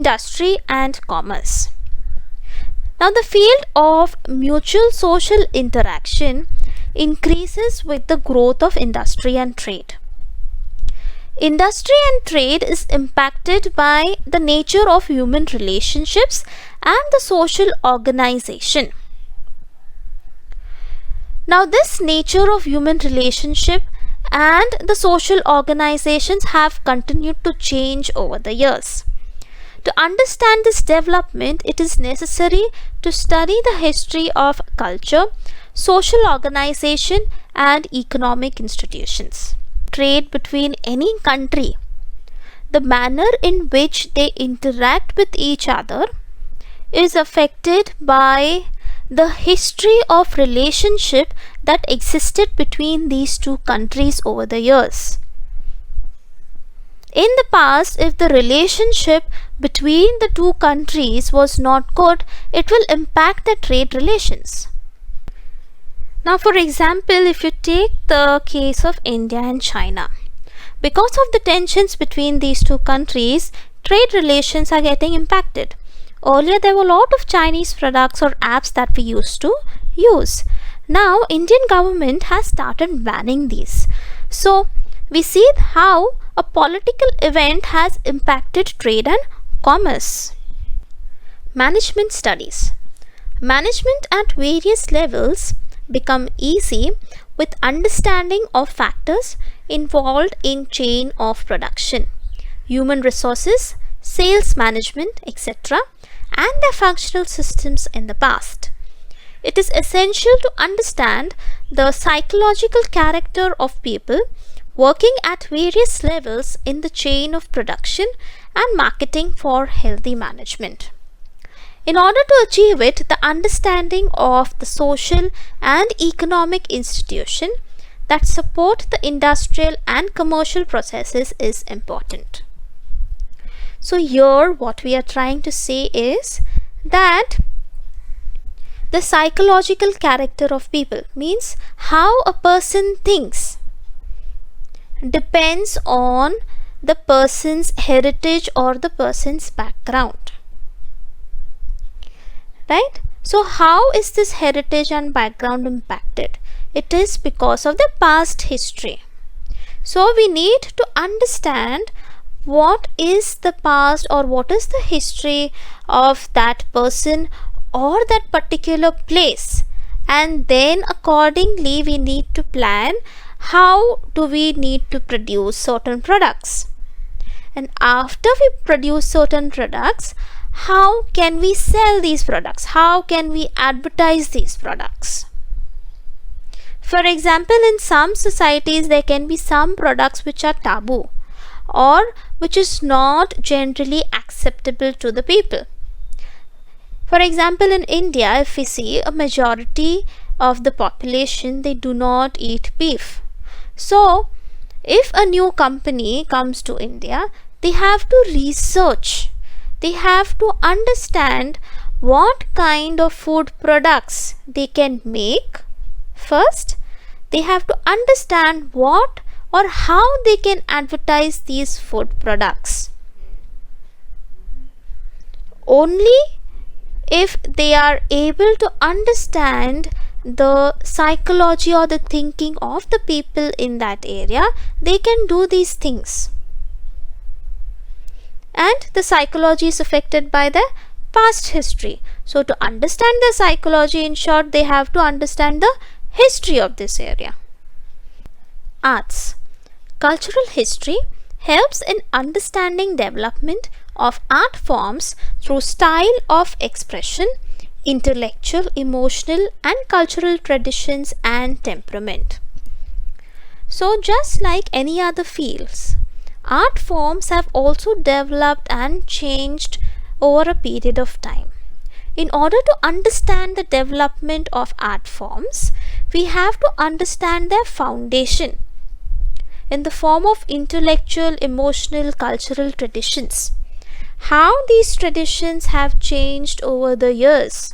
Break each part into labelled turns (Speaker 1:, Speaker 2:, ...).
Speaker 1: industry and commerce. Now, the field of mutual social interaction increases with the growth of industry and trade. Industry and trade is impacted by the nature of human relationships and the social organization. Now, this nature of human relationship and the social organizations have continued to change over the years. To understand this development, it is necessary to study the history of culture, social organization, and economic institutions. Trade between any country, the manner in which they interact with each other, is affected by the history of relationship that existed between these two countries over the years. In the past, if the relationship between the two countries was not good, it will impact the trade relations. Now, for example, if you take the case of India and China, because of the tensions between these two countries, trade relations are getting impacted. Earlier, there were a lot of Chinese products or apps that we used to use. Now, Indian government has started banning these. So, we see how a political event has impacted trade and commerce. Management studies. Management at various levels become easy with understanding of factors involved in chain of production, human resources, sales management, etc., and their functional systems in the past. It is essential to understand the psychological character of people working at various levels in the chain of production and marketing for healthy management. In order to achieve it, the understanding of the social and economic institution that support the industrial and commercial processes is important. So here what we are trying to say is that the psychological character of people means how a person thinks depends on the person's heritage or the person's background. Right? So how is this heritage and background impacted? It is because of the past history. So we need to understand what is the past or what is the history of that person or that particular place, and then accordingly we need to plan how do we need to produce certain products, and after we produce certain products, how can we sell these products, how can we advertise these products. For example, in some societies there can be some products which are taboo or which is not generally acceptable to the people. For example, in India, if we see a majority of the population, they do not eat beef. So if a new company comes to India, they have to research, they have to understand what kind of food products they can make. First, they have to understand what or how they can advertise these food products. Only if they are able to understand the psychology or the thinking of the people in that area, they can do these things. And the psychology is affected by the past history. So to understand the psychology, in short, they have to understand the history of this area. Arts. Cultural history helps in understanding development of art forms through style of expression, intellectual, emotional, and cultural traditions and temperament. So just like any other fields, art forms have also developed and changed over a period of time. In order to understand the development of art forms, we have to understand their foundation in the form of intellectual, emotional, cultural traditions. How these traditions have changed over the years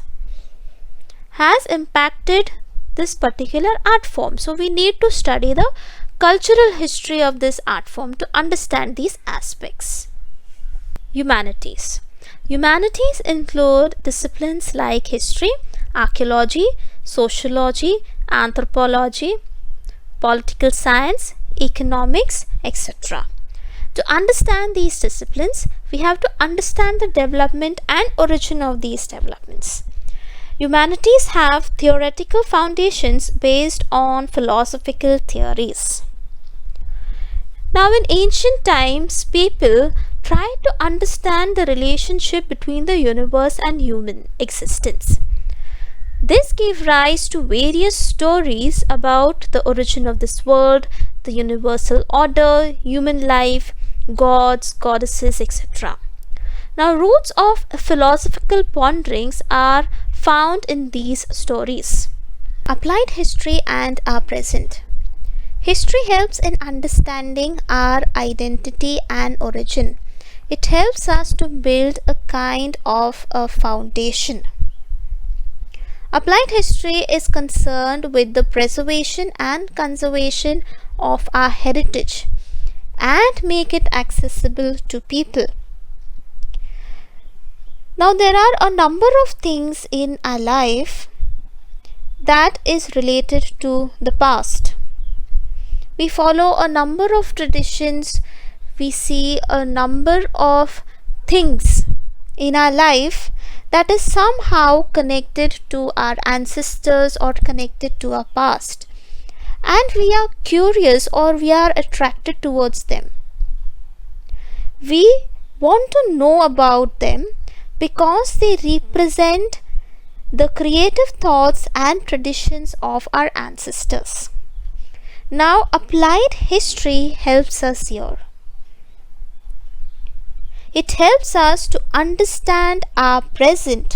Speaker 1: has impacted this particular art form. So we need to study the cultural history of this art form to understand these aspects. Humanities. Humanities include disciplines like history, archaeology, sociology, anthropology, political science, economics, etc. To understand these disciplines, we have to understand the development and origin of these developments. Humanities have theoretical foundations based on philosophical theories. Now, in ancient times, people tried to understand the relationship between the universe and human existence. This gave rise to various stories about the origin of this world, the universal order, human life, gods, goddesses, etc. Now, roots of philosophical ponderings are found in these stories. Applied history and our present. History helps in understanding our identity and origin. It helps us to build a kind of a foundation. Applied history is concerned with the preservation and conservation of our heritage and make it accessible to people. Now, there are a number of things in our life that is related to the past. We follow a number of traditions, we see a number of things in our life that is somehow connected to our ancestors or connected to our past, and we are curious or we are attracted towards them. We want to know about them because they represent the creative thoughts and traditions of our ancestors. Now, applied history helps us here. It helps us to understand our present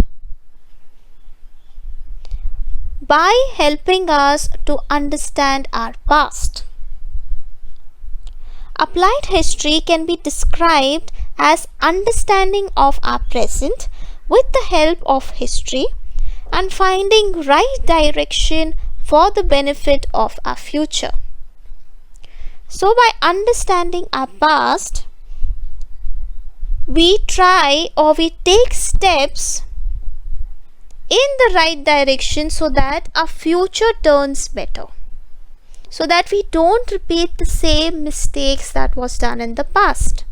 Speaker 1: by helping us to understand our past. Applied history can be described as understanding of our present with the help of history and finding right direction for the benefit of our future. So, by understanding our past, we try or we take steps in the right direction so that our future turns better, so that we don't repeat the same mistakes that was done in the past.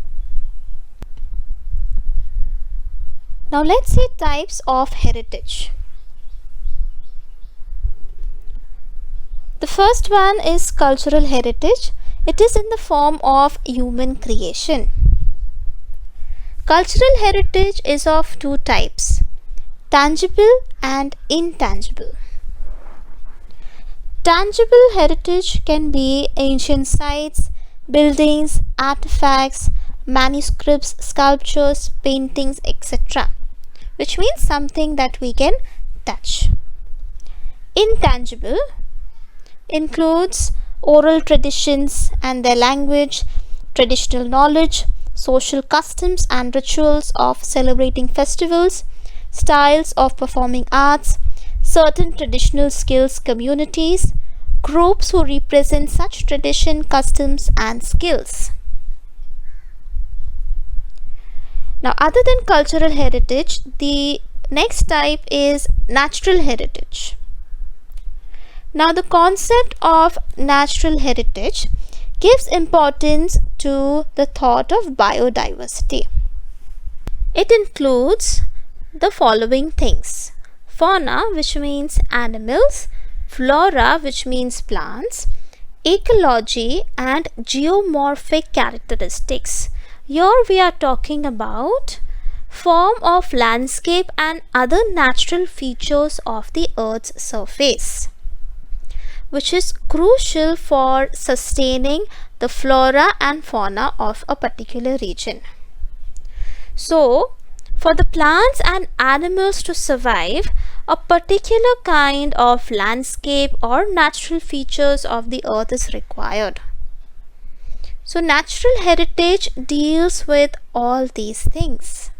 Speaker 1: Now, let's see types of heritage. The first one is cultural heritage. It is in the form of human creation. Cultural heritage is of two types, tangible and intangible. Tangible heritage can be ancient sites, buildings, artifacts, manuscripts, sculptures, paintings, etc., which means something that we can touch. Intangible includes oral traditions and their language, traditional knowledge, social customs and rituals of celebrating festivals, styles of performing arts, certain traditional skills communities, groups who represent such tradition, customs and skills. Now, other than cultural heritage, the next type is natural heritage. Now, the concept of natural heritage gives importance to the thought of biodiversity. It includes the following things: fauna, which means animals, flora, which means plants, ecology, and geomorphic characteristics. Here we are talking about form of landscape and other natural features of the Earth's surface, which is crucial for sustaining the flora and fauna of a particular region. So, for the plants and animals to survive, a particular kind of landscape or natural features of the earth is required. So, natural heritage deals with all these things.